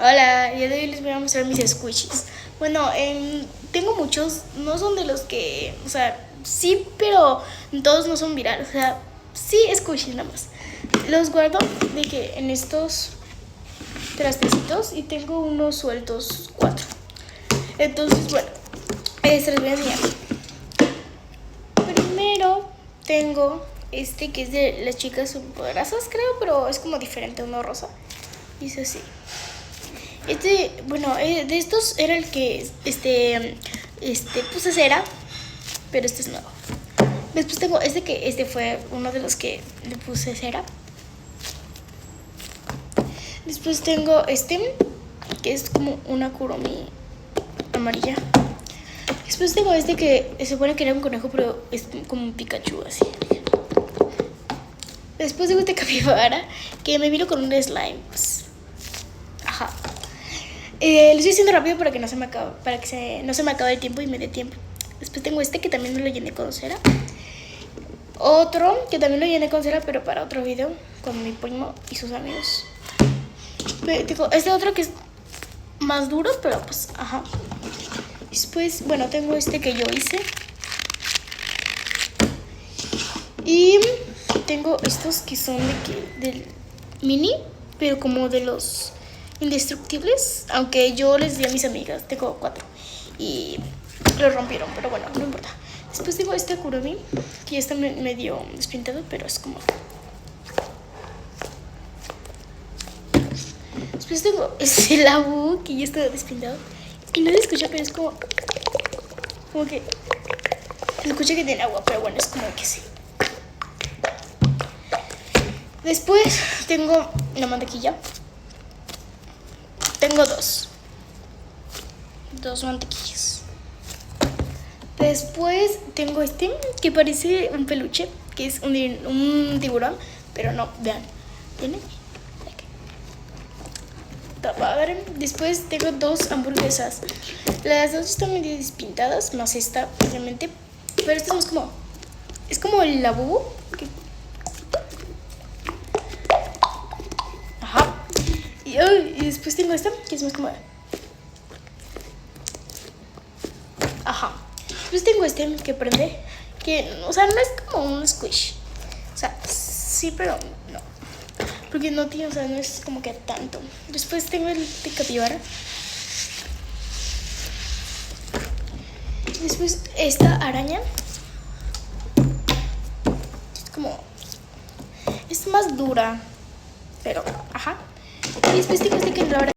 Hola, y hoy les voy a mostrar mis squishies. Bueno, tengo muchos, no son de los que, o sea, sí, pero todos no son virales, o sea, sí squishies nada más. Los guardo de que en estos trastecitos y tengo unos sueltos 4. Entonces, bueno, se los voy a enseñar. Primero tengo este que es de las chicas superpoderosas, creo, pero es como diferente, uno rosa. Dice así. Bueno, de estos era el que puse cera, pero este es nuevo. Después tengo este fue uno de los que le puse cera. Después tengo que es como una Kuromi amarilla. Después tengo que se supone que era un conejo, pero es como un Pikachu así. Después tengo este capibara que me vino con un slime. Ajá. Lo estoy haciendo rápido para que no se me acabe el tiempo y me dé tiempo. Después tengo que también me lo llené con cera. Otro que también lo llené con cera, pero para otro video con mi primo y sus amigos. Tengo otro que es más duro, pero pues, ajá. Después, bueno, tengo que yo hice. Y tengo estos que son del mini, pero como de los indestructibles, aunque yo les di a mis amigas, tengo 4 y lo rompieron, pero bueno, no importa. Después tengo Kuromi, que ya está medio despintado, pero es como. Después tengo Labu, que ya está despintado y no se escucha, pero es como que se escucha que tiene agua, pero bueno, es como que sí. Después tengo la mantequilla. Tengo dos mantequillas. Después tengo que parece un peluche, que es un tiburón, pero no, vean, ¿tiene? Está padre. Después tengo 2 hamburguesas. Las dos están medio despintadas, más esta, obviamente, pero esta es como el Labubu. Ajá. Y después tengo esta, que es más como. Ajá. Después tengo que prende, que, o sea, no es como un squish. O sea, sí, pero no. Porque no tiene, o sea, no es como que tanto. Después tengo el de capibara. Después esta araña. Es más dura, pero, ajá. Y después tengo que la verdad